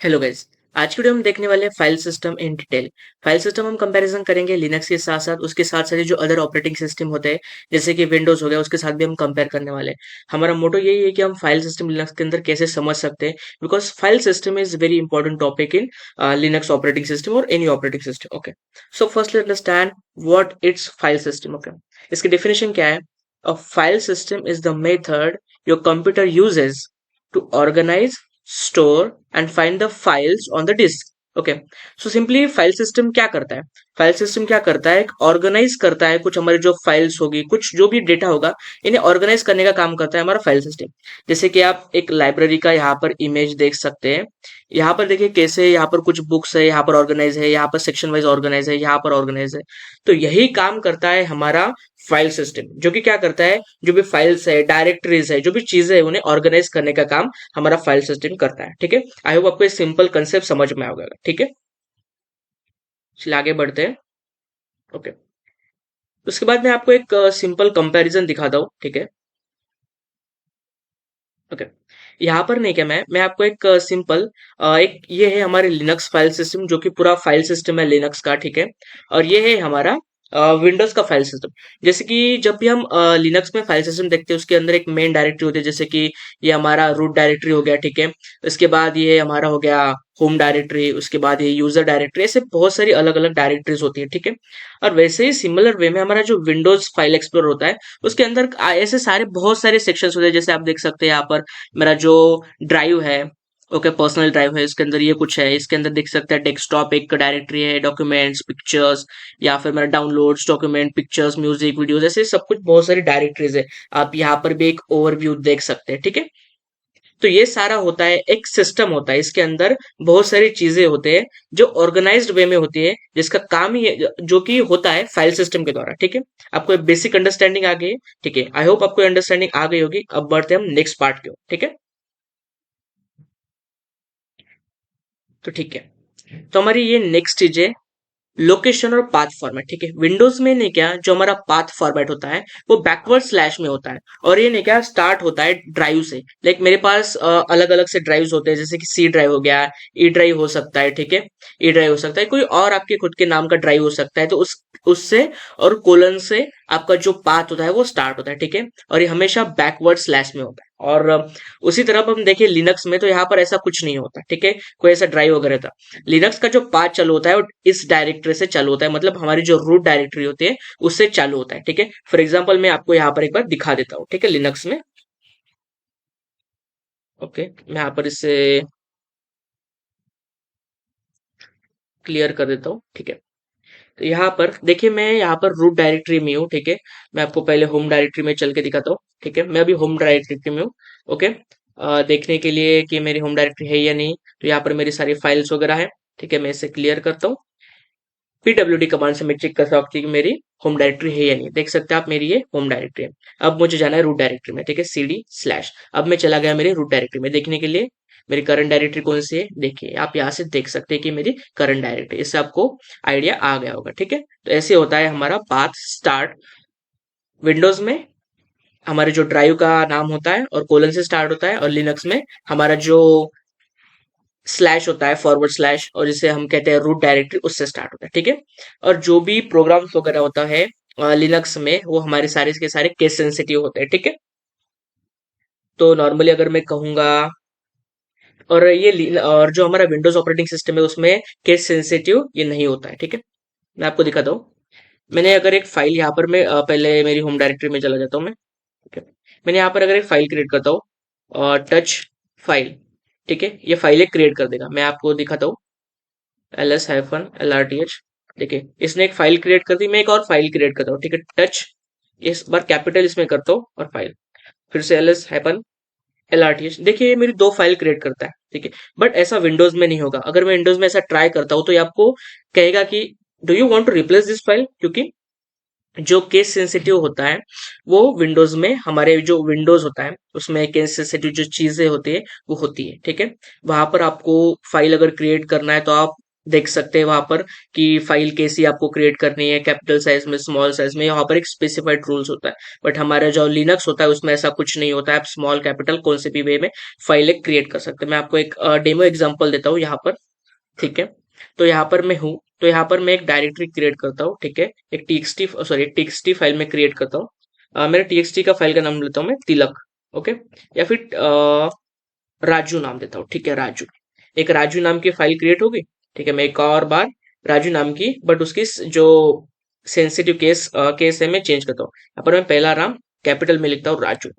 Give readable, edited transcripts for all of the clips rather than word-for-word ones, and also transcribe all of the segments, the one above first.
Hello guys. आज की video हम देखने वाले हैं file system in detail. File system हम कंपैरिजन करेंगे लिनक्स के साथ साथ उसके साथ साथ जो अदर ऑपरेटिंग सिस्टम होते हैं जैसे कि विंडोज हो गया उसके साथ भी हम कंपेयर करने वाले हैं। हमारा मोटो यही है कि हम फाइल सिस्टम लिनक्स के अंदर कैसे समझ सकते हैं, because file system is very important topic in Linux operating system और any operating system. Okay, so firstly understand what it's file system. Okay, इसकी डेफिनेशन क्या है? A file system is the method your computer uses to organize, store and find the files on the disk. Okay, so simply file system क्या करता है? File system क्या करता है? Organise करता है कुछ हमारी जो फाइल्स होगी, कुछ जो भी डेटा होगा, इन्हें ऑर्गेनाइज करने का काम करता है हमारा फाइल सिस्टम। जैसे कि आप एक लाइब्रेरी का यहाँ पर इमेज देख सकते हैं। यहाँ पर देखिए कैसे यहाँ पर कुछ बुक्स है, यहाँ पर ऑर्गेनाइज है, यहाँ पर सेक्शन वाइज ऑर्गेनाइज है, यहाँ पर ऑर्गेनाइज है। तो यही काम करता है हमारा फाइल सिस्टम, जो कि क्या करता है, जो भी फाइल्स है, डायरेक्टरीज है, जो भी चीजें है, उन्हें ऑर्गेनाइज करने का काम हमारा फाइल सिस्टम करता है। ठीक है, आई होप आपको ये सिंपल कंसेप्ट समझ में आ गया। ठीक है, चलिए आगे बढ़ते हैं। ओके, उसके बाद मैं आपको एक सिंपल कंपैरिजन दिखाता हूँ। ठीक है, ओके, यहाँ पर नहीं क्या, मैं आपको एक सिंपल एक ये है हमारे लिनक्स फाइल सिस्टम, जो कि पूरा फाइल सिस्टम है लिनक्स का। ठीक है, और ये है हमारा विंडोज का फाइल सिस्टम। जैसे कि जब भी हम लिनक्स में फाइल सिस्टम देखते हैं उसके अंदर एक मेन डायरेक्टरी होती है, जैसे कि ये हमारा रूट डायरेक्टरी हो गया। ठीक है, उसके बाद ये हमारा हो गया होम डायरेक्टरी, उसके बाद ये यूजर डायरेक्टरी, ऐसे बहुत सारी अलग अलग डायरेक्टरीज होती है। ठीक है, और वैसे ही सिमिलर वे में हमारा जो विंडोज फाइल एक्सप्लोर होता है उसके अंदर ऐसे सारे बहुत सारे सेक्शंस होते हैं। जैसे आप देख सकते हैं यहाँ पर मेरा जो ड्राइव है, ओके, पर्सनल ड्राइव है, इसके अंदर ये कुछ है। इसके अंदर देख सकते हैं डेस्कटॉप एक डायरेक्टरी है, डॉक्यूमेंट्स, पिक्चर्स, या फिर मेरा downloads, document, pictures, music, videos, ऐसे सब कुछ बहुत सारी डायरेक्टरीज है। आप यहाँ पर भी एक ओवरव्यू देख सकते हैं। ठीक है, तो ये सारा होता है, एक सिस्टम होता है, इसके अंदर बहुत सारी चीजें होते हैं जो ऑर्गेनाइज्ड वे में होती है, जिसका काम ही जो कि होता है फाइल सिस्टम के द्वारा। ठीक है, आपको एक बेसिक अंडरस्टैंडिंग आ गई है। ठीक है, आई होप आपको अंडरस्टैंडिंग आ गई होगी। अब बढ़ते हैं हम नेक्स्ट पार्ट की ओर। ठीक है, तो ठीक है, तो हमारी ये नेक्स्ट चीज है लोकेशन और पाथ फॉर्मेट। ठीक है, विंडोज में नहीं क्या, जो हमारा पाथ फॉर्मेट होता है वो बैकवर्ड स्लैश में होता है, और ये नहीं क्या स्टार्ट होता है ड्राइव से। लाइक मेरे पास अलग अलग से ड्राइव्स होते हैं, जैसे कि सी ड्राइव हो गया, ई ड्राइव हो सकता है। ठीक है, ई ड्राइव हो सकता है, कोई और आपके खुद के नाम का ड्राइव हो सकता है। तो उससे और कोलन से आपका जो पाथ होता है वो स्टार्ट होता है। ठीक है, और ये हमेशा बैकवर्ड स्लैश में होता है। और उसी तरफ हम देखें लिनक्स में, तो यहाँ पर ऐसा कुछ नहीं होता। ठीक है, कोई ऐसा ड्राइव वगैरह था। लिनक्स का जो पाथ चालू होता है वो इस डायरेक्टरी से चालू होता है, मतलब हमारी जो रूट डायरेक्टरी होती है उससे चालू होता है। ठीक है, फॉर एग्जाम्पल मैं आपको यहाँ पर एक बार दिखा देता हूँ। ठीक है, लिनक्स में, ओके, मैं यहाँ पर इसे क्लियर कर देता हूँ। ठीक है, तो यहाँ पर देखिए मैं यहाँ पर रूट डायरेक्टरी में हूँ। ठीक है, मैं आपको पहले होम डायरेक्टरी में चल के दिखाता हूँ। ठीक है, मैं अभी होम डायरेक्टरी में हूँ। ओके, देखने के लिए कि मेरी होम डायरेक्टरी है या नहीं, तो यहाँ पर मेरी सारी फाइल्स वगैरह है। ठीक है, मैं इसे क्लियर करता हूँ। पीडब्ल्यूडी कमांड से मैं चेक कर सकती हूँ कि मेरी होम डायरेक्टरी है या नहीं। देख सकते हैं आप, मेरी ये होम डायरेक्टरी है। अब मुझे जाना है रूट डायरेक्टरी में। ठीक है, सीडी स्लैश, अब मैं चला गया मेरी रूट डायरेक्टरी में। देखने के लिए मेरी करंट डायरेक्टरी कौन सी है, देखिए आप यहाँ से देख सकते हैं कि मेरी करंट डायरेक्टरी, इससे आपको आइडिया आ गया होगा। ठीक है, तो ऐसे होता है हमारा पाथ स्टार्ट। विंडोज में हमारे जो ड्राइव का नाम होता है और कोलन से स्टार्ट होता है, और लिनक्स में हमारा जो स्लैश होता है, फॉरवर्ड स्लैश, और जिसे हम कहते हैं रूट डायरेक्टरी, उससे स्टार्ट होता है। ठीक है, और जो भी प्रोग्राम्स वगैरह होता है लिनक्स में, वो हमारे सारे के सारे केस सेंसिटिव होते हैं। ठीक है, तो नॉर्मली अगर मैं कहूंगा, और और जो हमारा विंडोज ऑपरेटिंग सिस्टम है उसमें केस सेंसिटिव ये नहीं होता है। ठीक है, मैं आपको दिखाता हूँ। मैंने अगर एक फाइल यहाँ पर मैं पहले मेरी होम डायरेक्टरी में चला जाता हूँ मैं। ठीक है, मैंने यहाँ पर अगर एक फाइल क्रिएट करता हूँ और टच फाइल, ठीक है, ये फाइल क्रिएट कर देगा। मैं आपको दिखाता हूँ, ls-lrth, देखिए इसने एक फाइल क्रिएट कर दी। मैं एक और फाइल क्रिएट करता हूँ। ठीक है, टच, इस बार कैपिटल इसमें करता हूँ और फाइल, फिर से ls-lrth, देखिए ये मेरी दो फाइल क्रिएट करता है। ठीक है, बट ऐसा विंडोज में नहीं होगा। अगर मैं विंडोज में ऐसा ट्राई करता हूँ तो ये आपको कहेगा कि do you want to replace this file, क्योंकि जो केस सेंसिटिव होता है वो विंडोज में, हमारे जो विंडोज होता है उसमें केस सेंसिटिव जो चीजें होती है वो होती है। ठीक है, वहां पर आपको फाइल अगर क्रिएट करना है तो आप देख सकते हैं वहां पर कि फाइल कैसी आपको क्रिएट करनी है, कैपिटल साइज में, स्मॉल साइज में, यहाँ पर एक स्पेसिफाइड रूल्स होता है। बट हमारा जो लिनक्स होता है उसमें ऐसा कुछ नहीं होता है, आप स्मॉल कैपिटल कौन से भी वे में फाइल क्रिएट कर सकते हैं। मैं आपको एक डेमो एग्जांपल देता हूँ यहाँ पर, ठीक है। तो यहाँ पर मैं हूँ, तो यहाँ पर मैं एक डायरेक्टरी क्रिएट करता हूँ, ठीक है। एक टीएक्सटी सॉरी टीएक्सटी फाइल में क्रिएट करता हूँ। मेरे टीएक्सटी का फाइल का नाम लेता हूँ मैं तिलक, ओके। या फिर राजू नाम देता हूँ, ठीक है, राजू। एक राजू नाम की फाइल क्रिएट होगी, ठीक है। मैं एक और बार राजू नाम की, बट उसकी जो सेंसिटिव केस है मैं चेंज करता हूँ। यहाँ पर मैं पहला नाम कैपिटल में लिखता हूँ राजू।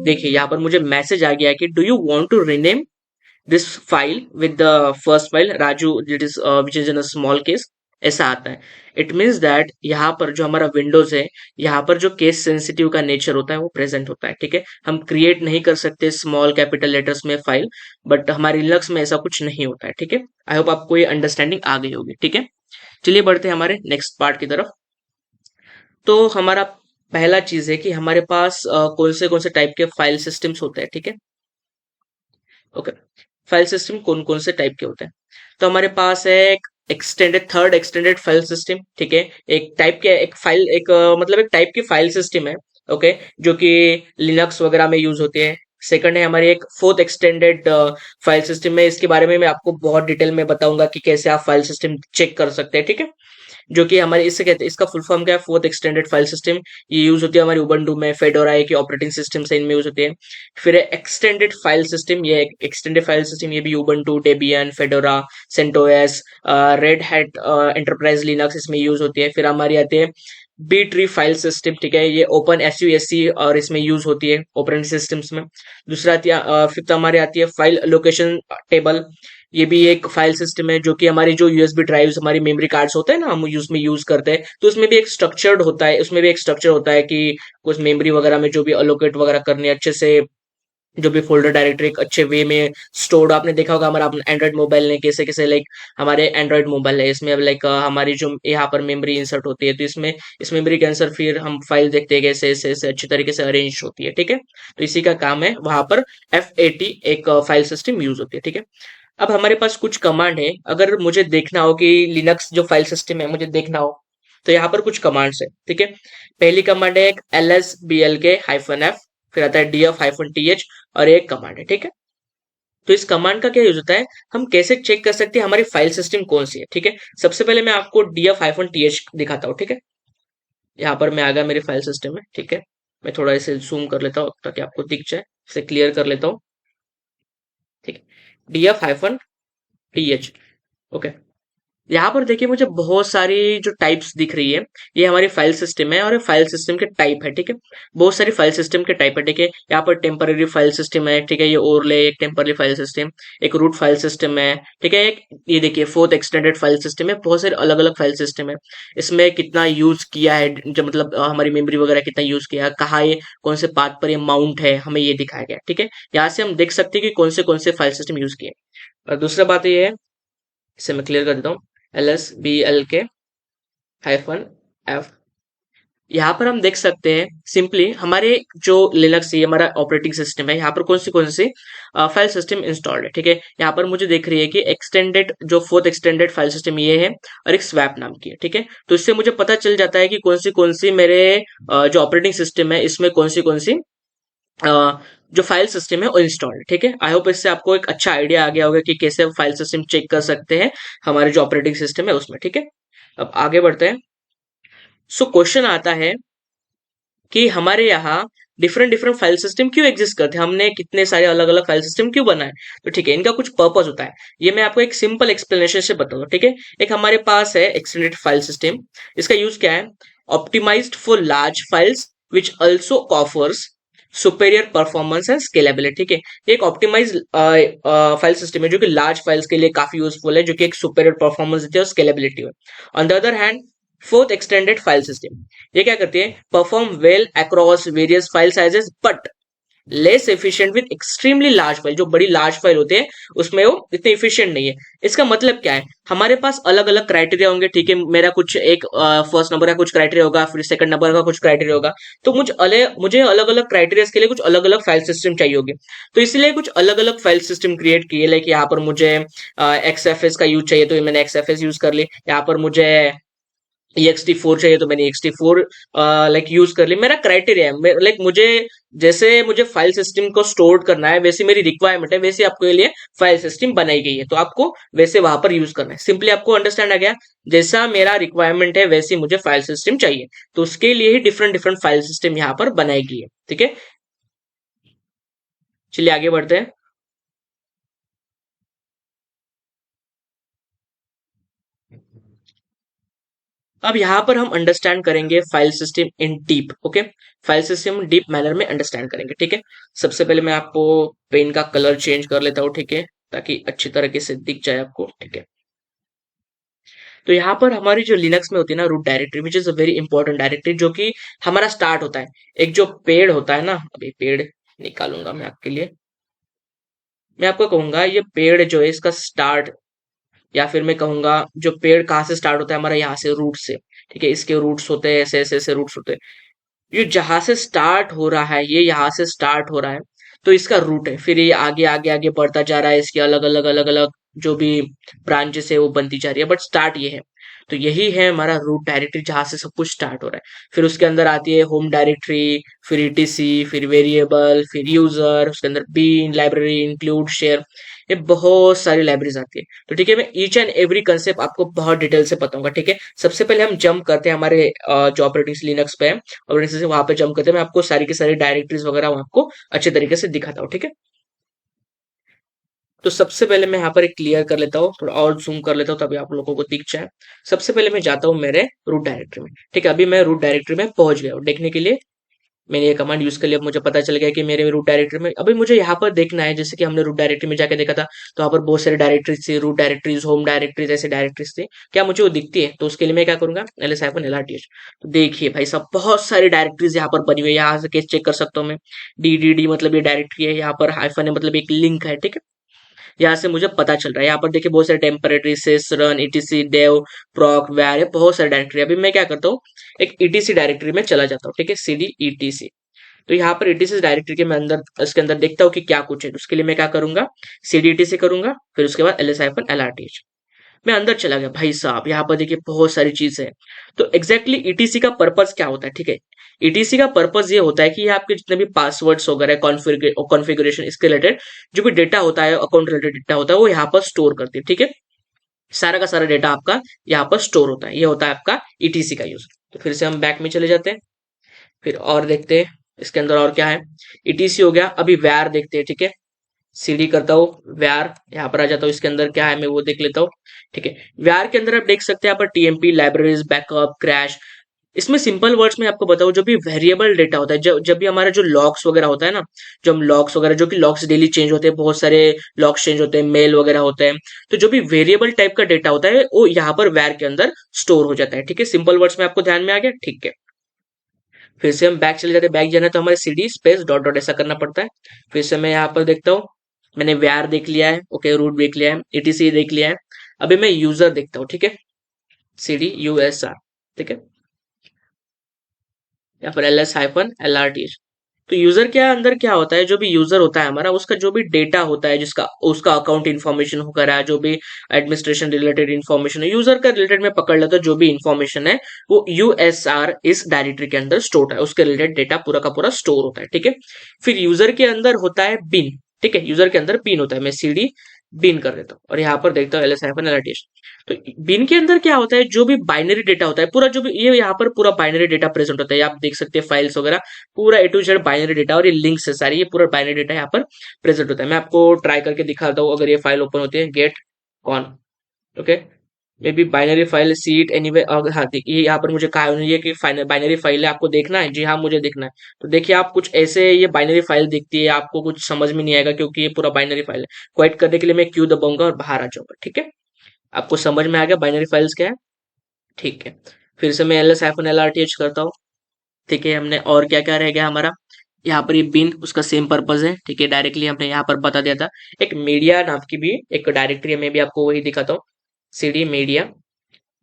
देखिए यहाँ पर मुझे मैसेज आ गया है कि do you want to rename this file with the first file Raju which is in a small case, ऐसा आता है। इट मीन्स दैट यहाँ पर जो हमारा विंडोज है, यहाँ पर जो केस सेंसिटिव का नेचर होता है वो प्रेजेंट होता है, ठीक है। हम क्रिएट नहीं कर सकते स्मॉल कैपिटल लेटर्स में फाइल, बट हमारे लिनक्स में ऐसा कुछ नहीं होता है, ठीक है। आई होप आपको ये अंडरस्टैंडिंग आ गई होगी, ठीक है। चलिए बढ़ते हैं हमारे नेक्स्ट पार्ट की तरफ। तो हमारा पहला चीज है कि हमारे पास कौन से टाइप के फाइल सिस्टम्स होते हैं, ठीक है। ओके, फाइल सिस्टम कौन कौन से टाइप के होते हैं? तो हमारे पास है एक थर्ड एक्सटेंडेड फाइल सिस्टम, ठीक है। एक टाइप के एक फाइल एक मतलब एक टाइप की फाइल सिस्टम है, ओके, जो कि लिनक्स वगैरह में यूज होती है। सेकंड है हमारी एक फोर्थ एक्सटेंडेड फाइल सिस्टम है। इसके बारे में मैं आपको बहुत डिटेल में बताऊंगा कि कैसे आप फाइल सिस्टम चेक कर सकते हैं, ठीक है। जो कि हमारे इससे कहते हैं, इसका फुल फॉर्म क्या है? Fourth extended file system. ये यूज होती है हमारी उबंटू में, फेडोरा की ऑपरेटिंग सिस्टम से इनमें यूज होती है। फिर एक्सटेंडेड फाइल सिस्टम, ये एक्सटेंडेड फाइल सिस्टम ये भी Ubuntu, Debian, Fedora, CentOS, Red Hat Enterprise Linux इसमें यूज होती है। फिर हमारी आती है बी ट्री फाइल सिस्टम, ठीक है। ये ओपन एसयूएससी और इसमें यूज होती है ऑपरेटिंग सिस्टम्स में। दूसरा आती है फिफ्थ हमारी आती है फाइल लोकेशन टेबल। ये भी एक फाइल सिस्टम है जो कि हमारी जो यूएसबी ड्राइव्स, हमारी मेमोरी कार्ड्स होते हैं ना, हम उसमें यूज करते हैं, तो उसमें भी एक स्ट्रक्चर्ड होता है, उसमें भी एक स्ट्रक्चर होता है कि कुछ मेमोरी वगैरह में जो भी अलोकेट वगैरह करनी है अच्छे से, जो भी फोल्डर डायरेक्टरी एक अच्छे वे में स्टोर्ड। आपने देखा होगा हमारा एंड्रॉइड मोबाइल ने कैसे कैसे लाइक हमारे एंड्रॉइड मोबाइल है, इसमें अब लाइक हमारी जो यहाँ पर मेमोरी इंसर्ट होती है, तो इसमें इस मेमोरी के आंसर फिर हम फाइल देखते हैं कैसे ऐसे ऐसे अच्छी तरीके से अरेंज होती है, ठीक है। तो इसी का काम है, वहां पर FAT एक फाइल सिस्टम यूज होती है, ठीक है। अब हमारे पास कुछ कमांड है, अगर मुझे देखना हो कि लिनक्स जो फाइल सिस्टम है मुझे देखना हो, तो यहाँ पर कुछ कमांड्स है, ठीक है। पहली कमांड है एक LSBLK-F, फिर आता है DF-TH, और एक कमांड है, ठीक है। तो इस कमांड का क्या यूज होता है, हम कैसे चेक कर सकते हैं हमारी फाइल सिस्टम कौन सी है, ठीक है। सबसे पहले मैं आपको DF-TH दिखाता हूँ, ठीक है। यहाँ पर मैं आ गया मेरी फाइल सिस्टम में, ठीक है। मैं थोड़ा इसे जूम कर लेता हूँ ताकि आपको दिख जाए, इसे क्लियर कर लेता हूँ, ठीक है। DF-TH, okay. यहाँ पर देखिए मुझे बहुत सारी जो टाइप्स दिख रही है, ये हमारी फाइल सिस्टम है और ये फाइल सिस्टम के टाइप है, ठीक है। बहुत सारी फाइल सिस्टम के टाइप है, ठीक है। यहाँ पर टेम्पररी फाइल सिस्टम है, ठीक है, ये ओरले एक टेम्पररी फाइल सिस्टम, एक रूट फाइल सिस्टम है, ठीक है। एक ये देखिए फोर्थ एक्सटेंडेड फाइल सिस्टम है। बहुत सारे अलग अलग फाइल सिस्टम है। इसमें कितना यूज किया है, जो मतलब हमारी मेमोरी वगैरह कितना यूज किया है, कहाँ ये कौन से पाथ पर ये माउंट है, हमें ये दिखाया गया, ठीक है। यहाँ से हम देख सकते हैं कि कौन से फाइल सिस्टम यूज किए। और दूसरा बात ये है, इसे मैं क्लियर कर देता हूँ, LSBLK-F। यहाँ पर हम देख सकते हैं सिंपली हमारे जो लिनक्स ये हमारा ऑपरेटिंग सिस्टम है, यहाँ पर कौन सी फाइल सिस्टम इंस्टॉल्ड है, ठीक है। यहाँ पर मुझे देख रही है कि एक्सटेंडेड जो फोर्थ एक्सटेंडेड फाइल सिस्टम ये है, और एक स्वैप नाम की है, ठीक है। तो इससे मुझे पता चल जाता है कि कौन सी मेरे जो ऑपरेटिंग सिस्टम है इसमें कौन सी जो फाइल सिस्टम है वो इंस्टॉल्ड है, ठीक है। आई होप इससे आपको एक अच्छा आइडिया आ गया होगा कि कैसे हम फाइल सिस्टम चेक कर सकते हैं हमारे जो ऑपरेटिंग सिस्टम है उसमें, ठीक है। अब आगे बढ़ते हैं। सो क्वेश्चन आता है कि हमारे यहाँ डिफरेंट डिफरेंट फाइल सिस्टम क्यों एग्जिस्ट करते हैं, हमने कितने सारे अलग अलग फाइल सिस्टम क्यों बनाए। तो ठीक है, इनका कुछ पर्पस होता है, ये मैं आपको एक सिंपल एक्सप्लेनेशन से बताऊंगा, ठीक है। एक हमारे पास है एक्सटेंडेड फाइल सिस्टम, इसका यूज क्या है, optimised for large files which also offers superior performance and scalability, ठीक है। ये एक ऑप्टिमाइज फाइल सिस्टम है जो कि लार्ज फाइल्स के लिए काफी यूजफुल है, जो कि एक सुपेरियर परफॉर्मेंस देती है और स्केलेबिलिटी है। On the other hand fourth extended file system, ये क्या करती है, perform well across various file sizes, but less efficient with extremely large file, जो बड़ी लार्ज फाइल होते हैं उसमें वो इतने एफिशिएंट नहीं है। इसका मतलब क्या है, हमारे पास अलग अलग क्राइटेरिया होंगे, ठीक है, मेरा कुछ एक फर्स्ट नंबर का कुछ क्राइटेरिया होगा, फिर सेकंड नंबर का कुछ क्राइटेरिया होगा, तो मुझे अलग अलग क्राइटेरिया के लिए कुछ अलग अलग फाइल सिस्टम चाहिए होगी। तो इसलिए कुछ अलग अलग फाइल सिस्टम क्रिएट किए, लाइक यहाँ पर मुझे XFS का यूज चाहिए तो मैंने XFS यूज कर ली, यहाँ पर मुझे ext4 चाहिए तो मैंने ext4 लाइक यूज कर ली। मेरा क्राइटेरिया है, लाइक मुझे जैसे मुझे फाइल सिस्टम को स्टोर करना है, वैसी मेरी रिक्वायरमेंट है, वैसे आपके लिए फाइल सिस्टम बनाई गई है, तो आपको वैसे वहां पर यूज करना है। सिंपली आपको अंडरस्टैंड आ गया, जैसा मेरा रिक्वायरमेंट है वैसी मुझे फाइल सिस्टम चाहिए, तो उसके लिए ही डिफरेंट डिफरेंट फाइल सिस्टम यहाँ पर बनाई गई है, ठीक है। चलिए आगे बढ़ते हैं। अब यहाँ पर हम अंडरस्टैंड करेंगे file system in deep, okay. File system deep manner में अंडरस्टैंड करेंगे, ठीक है। सबसे पहले मैं आपको पेन का कलर चेंज कर लेता हूँ, ठीक है, ताकि अच्छी तरीके से दिख जाए आपको, ठीक है। तो यहाँ पर हमारी जो लिनक्स में होती है ना root directory, which is a very important directory, जो कि हमारा स्टार्ट होता है। एक जो पेड़ होता है ना, अभी पेड़ निकालूंगा मैं आपके लिए, मैं आपको कहूंगा ये पेड़ जो है इसका स्टार्ट, या फिर मैं कहूंगा जो पेड़ कहाँ से स्टार्ट होता है, हमारा यहाँ से रूट से, ठीक है। इसके रूट्स होते हैं, ऐसे ऐसे ऐसे रूट्स होते हैं। ये जहां से स्टार्ट हो रहा है, ये यहाँ से स्टार्ट हो रहा है, तो इसका रूट है। फिर ये आगे आगे आगे बढ़ता जा रहा है, इसके अलग अलग अलग अलग जो भी ब्रांचेस है वो बनती जा रही है, बट स्टार्ट ये है। तो यही है हमारा रूट डायरेक्टरी, जहां से सब कुछ स्टार्ट हो रहा है। फिर उसके अंदर आती है होम डायरेक्टरी, फिर ईटीसी, फिर वेरिएबल, फिर यूजर, उसके अंदर बीन, लाइब्रेरी, इंक्लूड, शेयर, ये बहुत सारी लाइब्रेरीज आती है। तो ठीक है, मैं ईच एंड एवरी कंसेप्ट आपको बहुत डिटेल से बताऊंगा, ठीक है। सबसे पहले हम जंप करते हैं हमारे जो ऑपरेटिंग लिनक्स पे है, ऑपरेटिंग सिस्टम वहां पे जंप करते हैं। मैं आपको सारी की सारी डायरेक्टरीज वगैरह वहां आपको अच्छे तरीके से दिखाता हूँ, ठीक है। तो सबसे पहले मैं यहाँ पर एक क्लियर कर लेता हूँ, थोड़ा और जूम कर लेता हूँ तभी आप लोगों को दिख जाए। सबसे पहले मैं जाता हूँ मेरे रूट डायरेक्टरी में, ठीक है। अभी मैं रूट डायरेक्टरी में पहुंच गया हूँ, देखने के लिए मैंने ये कमांड यूज कर लिया, मुझे पता चल गया कि मेरे रूट डायरेक्टरी में अभी मुझे यहाँ पर देखना है। जैसे कि हमने रूट डायरेक्टरी में जाके देखा था, तो यहाँ पर बहुत सारी डायरेक्टरीज थी, रूट डायरेक्टरीज, होम डायरेक्टरीज, ऐसे डायरेक्टरीज थी। क्या मुझे वो दिखती है? तो उसके लिए मैं क्या करूंगा, LS-LRTH। तो देखिए भाई साहब, बहुत सारी डायरेक्टरीज यहाँ पर बनी हुई है, यहाँ से केस चेक कर सकता हूँ मैं। DDD मतलब ये डायरेक्टरी है, यहाँ पर हाइफन है मतलब एक लिंक है, ठीक है। यहाँ से मुझे पता चल रहा है। यहाँ पर देखिए बहुत सारे टेम्परेरी, सिस, रन, ईटीसी, डेव, प्रॉक, वैर, बहुत सारे डायरेक्टरी। अभी मैं क्या करता हूँ, एक ईटीसी डायरेक्टरी में चला जाता हूँ, ठीक है, CD ETC। तो यहाँ पर ईटीसी डायरेक्टरी के मैं अंदर, इसके अंदर देखता हूँ कि क्या कुछ है। तो उसके लिए मैं क्या करूंगा, CD ETC करूंगा, फिर उसके बाद LS-LRTH। मैं अंदर चला गया भाई साहब, यहाँ पर देखिए बहुत सारी चीजें हैं। तो एग्जैक्टली ईटीसी का पर्पज क्या होता है, ठीक है। ईटीसी का पर्पज ये होता है कि ये आपके जितने भी पासवर्ड्स वगैरह, कॉन्फ़िगरेशन, इसके रिलेटेड जो भी डेटा होता है, अकाउंट रिलेटेड डेटा होता है, वो यहाँ पर स्टोर करती है, ठीक है। सारा का सारा डेटा आपका यहाँ पर स्टोर होता है, ये होता है आपका ईटीसी का यूज। तो फिर से हम बैक में चले जाते हैं, फिर और देखते हैं इसके अंदर और क्या है। ईटीसी हो गया, अभी वैर देखते हैं, ठीक है। सीडी करता हूँ, व्यार यहाँ पर आ जाता हूँ, इसके अंदर क्या है मैं वो देख लेता हूँ, ठीक है। व्यार के अंदर आप देख सकते हैं यहाँ पर टीएमपी, लाइब्रेरीज, बैकअप, क्रैश। इसमें सिंपल वर्ड्स में आपको बताऊं, जो भी वेरिएबल डेटा होता है, जब भी हमारा जो लॉग्स वगैरह होता है ना, जो हम लॉग्स वगैरह, जो कि लॉग्स डेली चेंज होते हैं, बहुत सारे लॉग्स चेंज होते हैं, मेल वगैरह होते हैं, तो जो भी वेरिएबल टाइप का डेटा होता है वो यहाँ पर वैर के अंदर स्टोर हो जाता है, ठीक है। सिंपल वर्ड्स में आपको ध्यान में आ गया, ठीक है। फिर से हम बैक चले जाते हैं, बैक जाना है तो हमारे CD स्पेस डॉट डॉट ऐसा करना पड़ता है। फिर से मैं यहाँ पर देखता हूँ, मैंने व्यार देख लिया है, ओके, रूट देख लिया है, ETC देख लिया है। अभी मैं यूजर देखता हूँ, ठीक है, CD USR, ठीक है, या फिर LS-LRTH। तो यूजर के अंदर क्या होता है, जो भी यूजर होता है हमारा, उसका जो भी डेटा होता है, जिसका उसका अकाउंट इन्फॉर्मेशन वगैरह, जो भी एडमिनिस्ट्रेशन रिलेटेड इन्फॉर्मेशन है, यूजर का रिलेटेड में पकड़ लेता हूँ, जो भी इन्फॉर्मेशन है वो USR इस डायरेक्टरी के अंदर स्टोर है, उसके रिलेटेड डेटा पूरा का पूरा स्टोर होता है, ठीक है। फिर यूजर के अंदर होता है बिन, ठीक है, यूजर के अंदर बिन होता है, मैं CD बिन कर देता हूँ और यहाँ पर देखता हूँ LS-LRTH। तो बिन के अंदर क्या होता है, जो भी बाइनरी डेटा होता है पूरा, जो भी ये यहाँ पर पूरा बाइनरी डेटा प्रेजेंट होता है, आप देख सकते हैं फाइल्स वगैरह, पूरा A to Z binary data, और ये लिंक्स है सारी, ये पूरा बाइनरी डेटा यहाँ पर प्रेजेंट होता है। मैं आपको ट्राई करके दिखाता हूँ, अगर ये फाइल ओपन होती है, get con, okay, maybe binary file, seat anyway. हाँ देखिए यहाँ पर मुझे कहा नहीं है कि फाइनल बाइनरी फाइल है, आपको देखना है, जी हाँ मुझे देखना है। तो देखिए आप कुछ ऐसे ये बाइनरी फाइल दिखती है, आपको कुछ समझ में नहीं आएगा क्योंकि ये पूरा बाइनरी फाइल है। क्वाइट करने के लिए मैं क्यू दबाऊंगा और बाहर आ जाऊंगा, ठीक है। आपको समझ में आ गया बाइनरी फाइल्स क्या है, ठीक है। फिर से मैं LS-LRTH करता हूँ, ठीक है। हमने और क्या क्या रह गया हमारा, यहाँ पर ये बिन उसका सेम पर्पज है, ठीक है, डायरेक्टली हमने यहाँ पर बता दिया था। एक मीडिया नाम की भी एक डायरेक्टरी है, मैं भी आपको वही दिखाता हूँ, CD मीडिया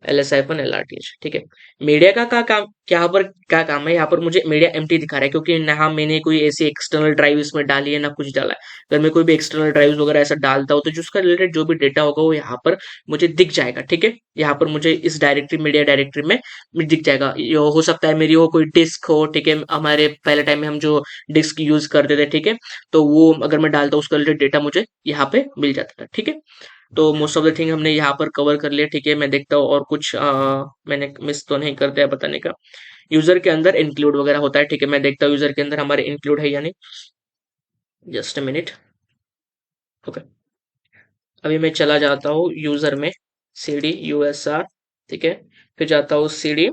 LS-LRTH, ठीक है। मीडिया का काम क्या, यहाँ पर क्या काम है, यहाँ पर मुझे मीडिया एम्प्टी दिखा रहा है क्योंकि ना मैंने कोई ऐसी एक्सटर्नल ड्राइव इसमें डाली है ना कुछ डाला है। अगर मैं कोई भी एक्सटर्नल ड्राइव वगैरह ऐसा डालता हूँ तो जो उसका रिलेटेड जो भी डेटा होगा वो यहाँ पर मुझे दिख जाएगा, ठीक है। यहाँ पर मुझे इस डायरेक्टरी मीडिया डायरेक्टरी में दिख जाएगा। ये हो सकता है मेरी वो कोई डिस्क हो, ठीक है, हमारे पहले टाइम में हम जो डिस्क यूज करते थे, ठीक है, तो वो अगर मैं डालता हूँ उसका रिलेटेड डेटा मुझे यहाँ पे मिल जाता था, ठीक है। तो मोस्ट ऑफ द थिंग हमने यहाँ पर कवर कर लिया, ठीक है। मैं देखता हूँ और कुछ मैंने मिस तो नहीं कर दिया बताने का। यूजर के अंदर इंक्लूड वगैरह होता है, ठीक है, मैं देखता हूँ यूजर के अंदर हमारे इंक्लूड है या नहीं। Just a minute. ओके, अभी मैं चला जाता हूँ यूजर में, CD USR, ठीक है, फिर जाता हूँ CD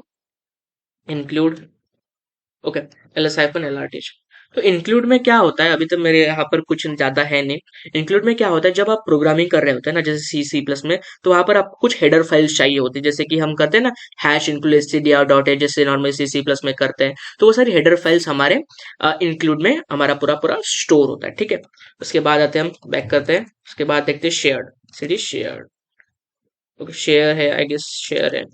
इंक्लूड, ओके, LS-LRTH। तो इंक्लूड में क्या होता है, अभी तो मेरे यहाँ पर कुछ ज्यादा है नहीं। इंक्लूड में क्या होता है, जब आप प्रोग्रामिंग कर रहे होते हैं ना, जैसे C++ में, तो वहां पर आपको कुछ हेडर फाइल्स चाहिए होती है, जैसे कि हम करते हैं ना #include_stdio.h, जैसे नॉर्मल C++ में करते हैं। तो वो सारी हेडर फाइल्स हमारे इंक्लूड में हमारा पूरा पूरा स्टोर होता है, ठीक है। उसके बाद आते हैं, हम बैक करते हैं, उसके बाद देखते हैं shared, CD shared, okay, share है, आई गेस शेयर है,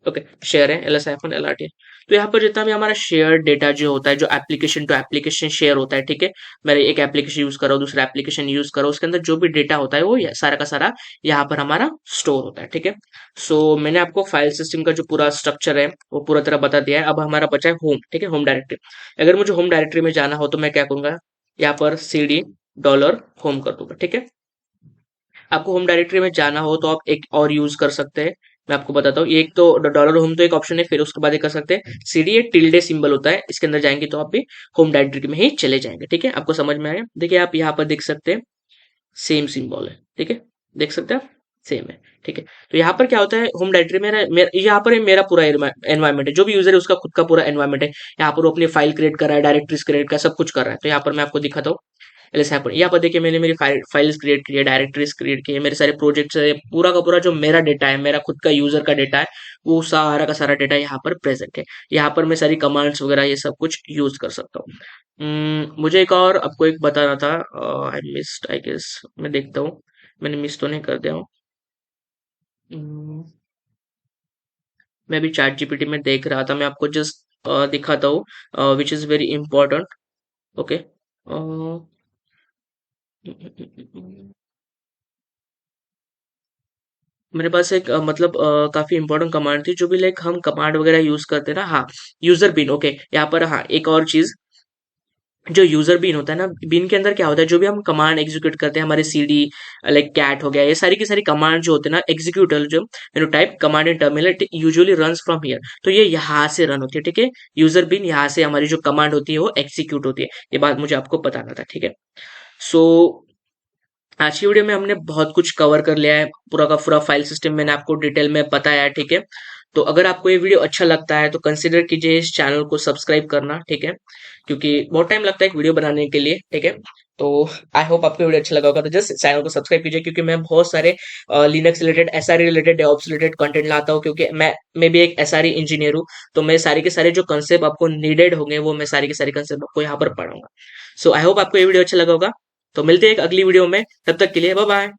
ओके, शेयर है, LS-LRT। तो यहाँ पर जितना भी हमारा शेयर डेटा जो होता है, जो एप्लीकेशन टू एप्लीकेशन शेयर होता है, ठीक है, मैं एक एप्लीकेशन यूज कर रहा हूँ, दूसरा एप्लीकेशन यूज कर रहा हूँ, उसके अंदर जो भी डेटा होता है वो सारा का सारा यहाँ पर हमारा स्टोर होता है, ठीक है। सो मैंने आपको फाइल सिस्टम का जो पूरा स्ट्रक्चर है वो पूरा तरह बता दिया है। अब हमारा बचा है होम, ठीक है, होम डायरेक्टरी। अगर मुझे होम डायरेक्टरी में जाना हो तो मैं क्या करूंगा, यहाँ पर CD $होम कर दूंगा, ठीक है। आपको होम डायरेक्टरी में जाना हो तो आप एक और यूज कर सकते हैं, मैं आपको बताता हूँ। ये एक तो $होम तो एक ऑप्शन है, फिर उसके बाद ये कर सकते हैं CD, एक टिल्डे सिंबल होता है, इसके अंदर जाएंगे तो आप भी होम डायरेक्टरी में ही चले जाएंगे, ठीक है। आपको समझ में आया, देखिए आप यहाँ पर देख सकते हैं सेम सिंबल है, ठीक है, देख सकते हैं आप, सेम है, ठीक है। तो यहाँ पर क्या होता है, होम डायरेक्टरी यहाँ पर मेरा पूरा एनवायरमेंट है, जो भी यूजर है उसका खुद का पूरा एनवायरमेंट है। यहाँ पर वो अपनी फाइल क्रिएट कर रहा है, डायरेक्टरीज क्रिएट कर, सब कुछ कर रहा है। तो यहाँ पर मैं आपको दिखाता हूँ, एल्स हैपन। यहाँ पर देखिए मैंने मेरी फाइल्स क्रिएट की है, डायरेक्टरीज क्रिएट की है, मेरे सारे प्रोजेक्ट्स है, पूरा का पूरा जो मेरा डेटा है, मेरा खुद का यूजर का डेटा है, वो सारा का सारा डेटा यहाँ पर प्रेजेंट है। यहाँ पर मैं सारी कमांड्स वगैरह ये सब कुछ यूज कर सकता हूँ। मुझे एक और आपको एक बताना था, आई मिस्ड, आई गेस, मैं देखता हूँ मैंने मिस तो नहीं कर दिया हूँ। हम्म, मैं भी चैट जीपीटी में देख रहा था, मैं आपको जस्ट दिखाता हूँ which is very important, okay. मेरे पास एक मतलब काफी इंपॉर्टेंट कमांड थी, जो भी लाइक हम कमांड वगैरह यूज करते हैं ना, हाँ, यूजर बिन, ओके। यहाँ पर हाँ एक और चीज, जो यूजर बीन होता है ना, बीन के अंदर क्या होता है, जो भी हम कमांड एग्जीक्यूट करते हैं, हमारे CD लाइक कैट हो गया, ये सारी की सारी कमांड जो होते हैं ना, एग्जीक्यूटर जो type command in terminal, usually run from here, तो ये यहाँ से रन होती है, ठीक है। यूजर बीन यहाँ से हमारी जो कमांड होती है वो एग्जीक्यूट होती है, ये बात मुझे आपको बताना था, ठीक है। सो आज की वीडियो में हमने बहुत कुछ कवर कर लिया है, पूरा का पूरा फाइल सिस्टम मैंने आपको डिटेल में बताया है, ठीक है। तो अगर आपको ये वीडियो अच्छा लगता है तो कंसिडर कीजिए इस चैनल को सब्सक्राइब करना, ठीक है, क्योंकि बहुत टाइम लगता है एक वीडियो बनाने के लिए, ठीक है। तो आई होप आपको वीडियो अच्छा लगा होगा, तो जस्ट चैनल को सब्सक्राइब कीजिए, क्योंकि मैं बहुत सारे Linux related, SRE related, DevOps related content लाता हूँ, क्योंकि मैं भी एक SRE इंजीनियर हूँ। तो मैं सारे के सारे जो कंसेप्ट आपको नीडेड होंगे वो मैं सारे के सारे कंसेप्ट आपको यहाँ पर पढ़ाऊंगा। सो आई होप आपको ये वीडियो अच्छा लगा होगा। तो मिलते हैं एक अगली वीडियो में, तब तक के लिए बाय बाय।